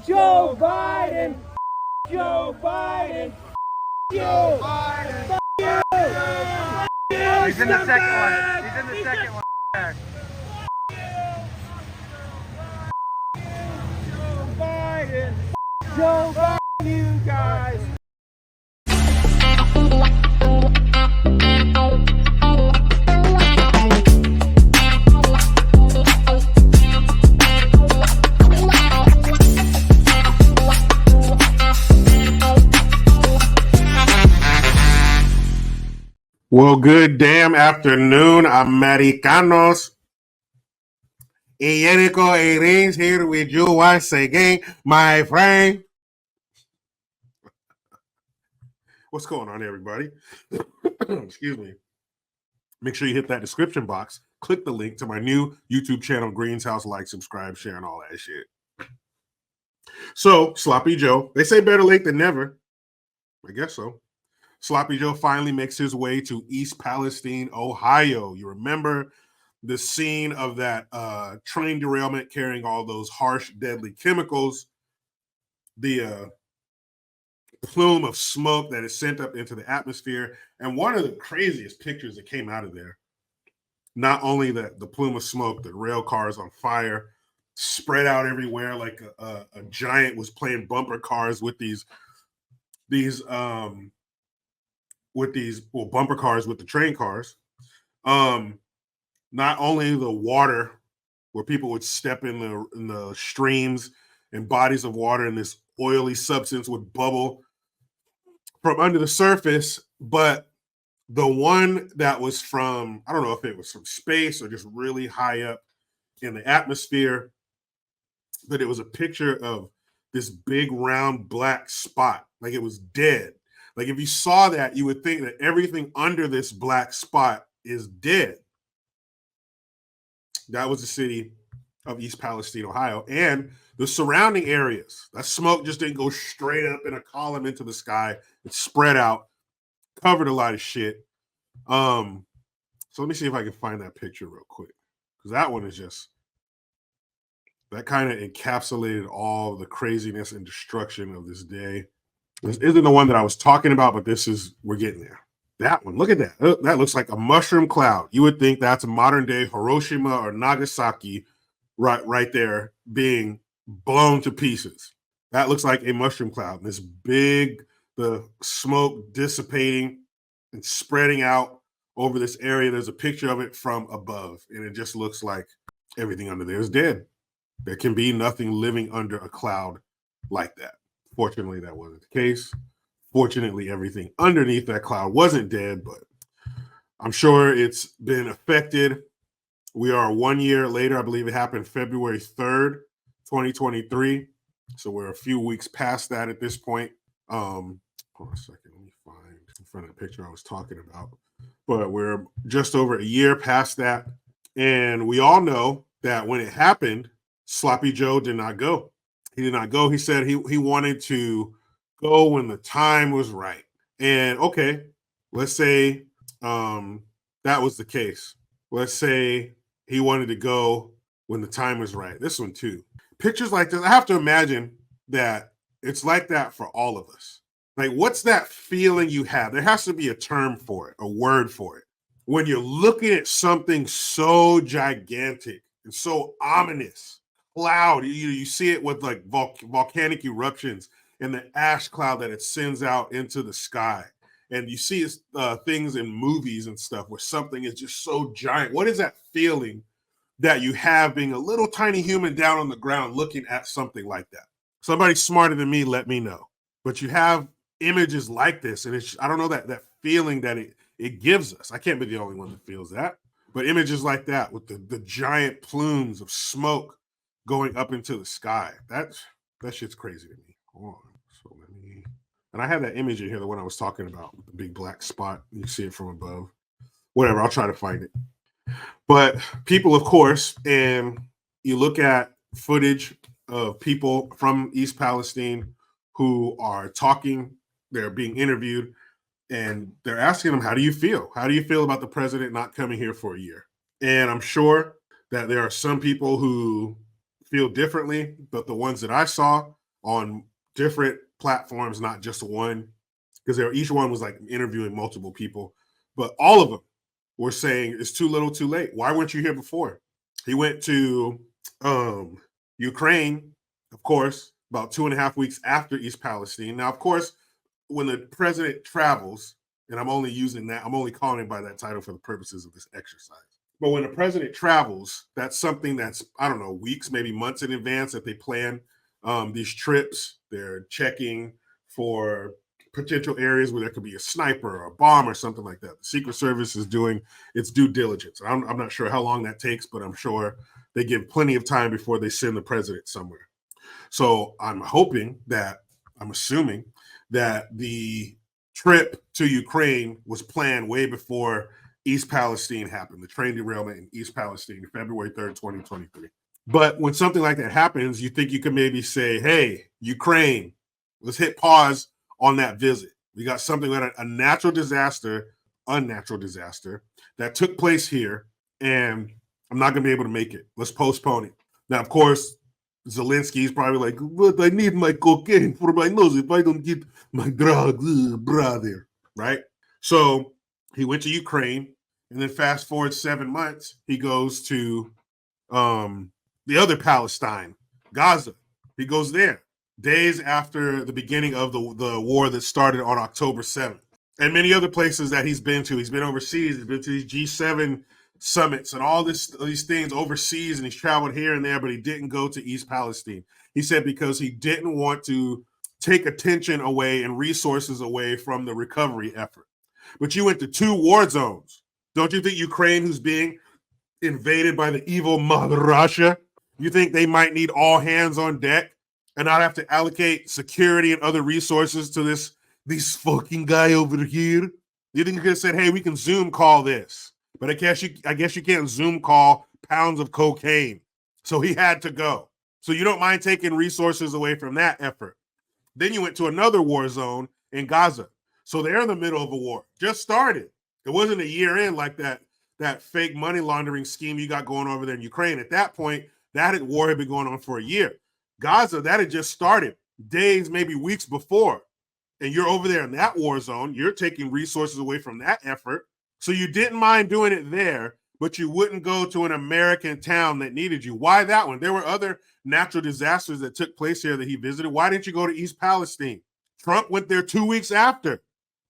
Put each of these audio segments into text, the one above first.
Joe Biden. Joe Biden. Joe Biden. He's in the second one. He's in the second one. Joe Biden. Joe Biden, you guys. Well, good damn afternoon, Americanos. Jericho Aries here with you once again, my friend. What's going on, everybody? Excuse me. Make sure you hit that description box. Click the link to my new YouTube channel, Green's House. Like, subscribe, share, and all that shit. So, Sloppy Joe. They say better late than never. I guess so. Sloppy Joe finally makes his way to East Palestine, Ohio. You remember the scene of that train derailment carrying all those harsh, deadly chemicals, the plume of smoke that is sent up into the atmosphere. And one of the craziest pictures that came out of there, not only the plume of smoke, the rail cars on fire, spread out everywhere like a giant was playing bumper cars with bumper cars with the train cars. Not only the water where people would step in the streams and bodies of water and this oily substance would bubble from under the surface, but the one that was from, I don't know if it was from space or just really high up in the atmosphere, but it was a picture of this big round black spot, like it was dead. Like if you saw that, you would think that everything under this black spot is dead. That was the city of East Palestine, Ohio, and the surrounding areas. That smoke just didn't go straight up in a column into the sky. It spread out, covered a lot of shit. So let me see if I can find that picture real quick, because that one is just, that kind of encapsulated all the craziness and destruction of this day. This isn't the one that I was talking about, but we're getting there. That one, look at that. That looks like a mushroom cloud. You would think that's a modern day Hiroshima or Nagasaki right there being blown to pieces. That looks like a mushroom cloud. This big, the smoke dissipating and spreading out over this area. There's a picture of it from above, and it just looks like everything under there is dead. There can be nothing living under a cloud like that. Fortunately, that wasn't the case. Fortunately, everything underneath that cloud wasn't dead, but I'm sure it's been affected. We are 1 year later. I believe it happened February 3rd, 2023. So we're a few weeks past that at this point. Hold on a second. Let me find the picture I was talking about. But we're just over a year past that. And we all know that when it happened, Sloppy Joe did not go. He did not go. He said he wanted to go when the time was right. And okay, let's say that was the case. Let's say he wanted to go when the time was right. This one too. Pictures like this, I have to imagine that it's like that for all of us. Like, what's that feeling you have? There has to be a term for it, a word for it. When you're looking at something so gigantic and so ominous, cloud, you see it with like volcanic eruptions and the ash cloud that it sends out into the sky. And you see things in movies and stuff where something is just so giant. What is that feeling that you have being a little tiny human down on the ground looking at something like that? Somebody smarter than me, let me know. But you have images like this, and it's, I don't know, that feeling that it gives us. I can't be the only one that feels that. But images like that with the giant plumes of smoke going up into the sky, that shit's crazy to me. Hold on. So and I have that image in here, the one I was talking about, with the big black spot. You see it from above. Whatever, I'll try to find it. But people, of course, and you look at footage of people from East Palestine who are talking, they're being interviewed, and they're asking them, how do you feel? How do you feel about the president not coming here for a year? And I'm sure that there are some people who feel differently, but the ones that I saw on different platforms, not just one, because each one was like interviewing multiple people, but all of them were saying it's too little, too late. Why weren't you here before? He went to Ukraine, of course, about 2.5 weeks after East Palestine. Now, of course, when the president travels, and I'm only calling it by that title for the purposes of this exercise. But when the president travels, that's something that's, I don't know, weeks, maybe months in advance that they plan these trips. They're checking for potential areas where there could be a sniper or a bomb or something like that. The Secret Service is doing its due diligence. I'm not sure how long that takes, but I'm sure they give plenty of time before they send the president somewhere. So I'm assuming that the trip to Ukraine was planned way before East Palestine happened, the train derailment in East Palestine, February 3rd, 2023. But when something like that happens, you think you can maybe say, hey, Ukraine, let's hit pause on that visit. We got something like a unnatural disaster that took place here, and I'm not going to be able to make it. Let's postpone it. Now, of course, Zelensky's probably like, but I need my cocaine for my nose if I don't get my drugs, brother, right? So he went to Ukraine, and then fast forward 7 months, he goes to the other Palestine, Gaza. He goes there days after the beginning of the war that started on October 7th. And many other places that he's been to. He's been overseas. He's been to these G7 summits and all these things overseas, and he's traveled here and there, but he didn't go to East Palestine. He said because he didn't want to take attention away and resources away from the recovery effort. But you went to 2 war zones. Don't you think Ukraine, who's being invaded by the evil Mother Russia, you think they might need all hands on deck and not have to allocate security and other resources to this fucking guy over here? You think you could have said, hey, we can Zoom call this? But I guess you can't Zoom call pounds of cocaine. So he had to go. So you don't mind taking resources away from that effort. Then you went to another war zone in Gaza. So they're in the middle of a war. Just started. It wasn't a year in like that fake money laundering scheme you got going over there in Ukraine. At that point, that war had been going on for a year. Gaza, that had just started days, maybe weeks before. And you're over there in that war zone. You're taking resources away from that effort. So you didn't mind doing it there, but you wouldn't go to an American town that needed you. Why that one? There were other natural disasters that took place here that he visited. Why didn't you go to East Palestine? Trump went there 2 weeks after.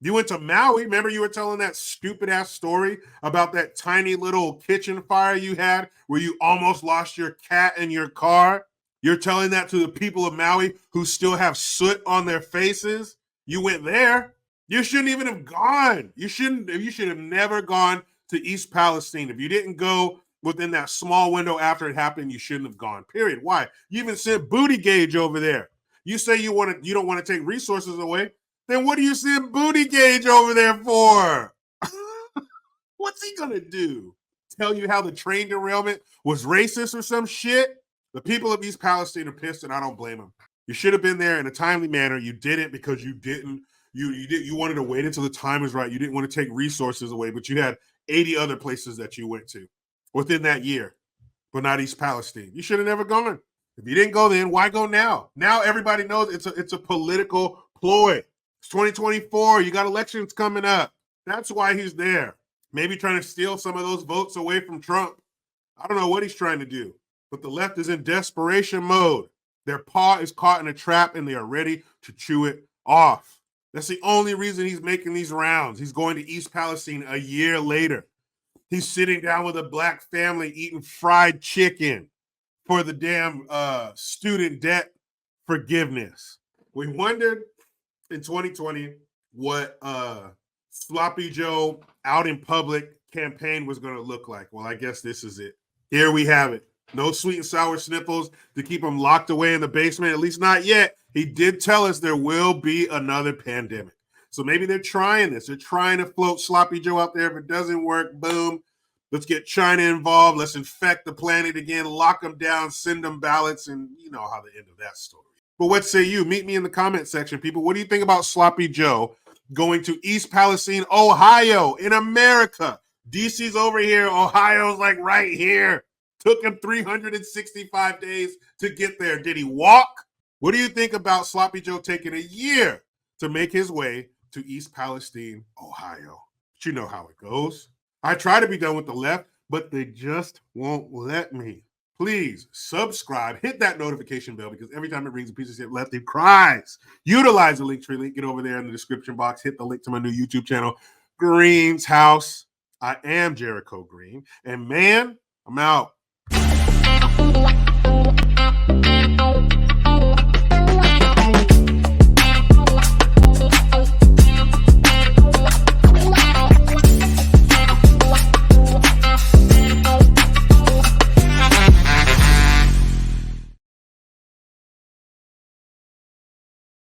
You went to Maui. Remember you were telling that stupid ass story about that tiny little kitchen fire you had where you almost lost your cat in your car? You're telling that to the people of Maui who still have soot on their faces? You went there. You shouldn't even have gone. You should have never gone to East Palestine. If you didn't go within that small window after it happened, you shouldn't have gone. Period. Why? You even sent Booty Gauge over there. You say you don't want to take resources away. Then what do you send Booty Gauge over there for? What's he gonna do? Tell you how the train derailment was racist or some shit? The people of East Palestine are pissed, and I don't blame them. You should have been there in a timely manner. You didn't because you didn't. You wanted to wait until the time was right. You didn't want to take resources away, but you had 80 other places that you went to within that year, but not East Palestine. You should have never gone. If you didn't go then, why go now? Now everybody knows it's a political ploy. It's 2024. You got elections coming up. That's why he's there. Maybe trying to steal some of those votes away from Trump. I don't know what he's trying to do, but the left is in desperation mode. Their paw is caught in a trap, and they are ready to chew it off. That's the only reason he's making these rounds. He's going to East Palestine a year later. He's sitting down with a black family eating fried chicken for the damn student debt forgiveness. We wondered in 2020 what Sloppy Joe out in public campaign was going to look like. Well, I guess this is it. Here we have it. No sweet and sour sniffles to keep him locked away in the basement, at least not yet. He did tell us there will be another pandemic. So maybe they're trying this. They're trying to float Sloppy Joe out there. If it doesn't work, boom. Let's get China involved. Let's infect the planet again, lock them down, send them ballots, and you know how the end of that story. But what say you? Meet me in the comment section, people. What do you think about Sloppy Joe going to East Palestine, Ohio, in America? DC's over here. Ohio's like right here. Took him 365 days to get there. Did he walk? What do you think about Sloppy Joe taking a year to make his way to East Palestine, Ohio? But you know how it goes. I try to be done with the left, but they just won't let me. Please subscribe, hit that notification bell, because every time it rings, a piece of shit left, it cries. Utilize the link tree link. Get over there in the description box. Hit the link to my new YouTube channel, Green's House. I am Jericho Green. And man, I'm out.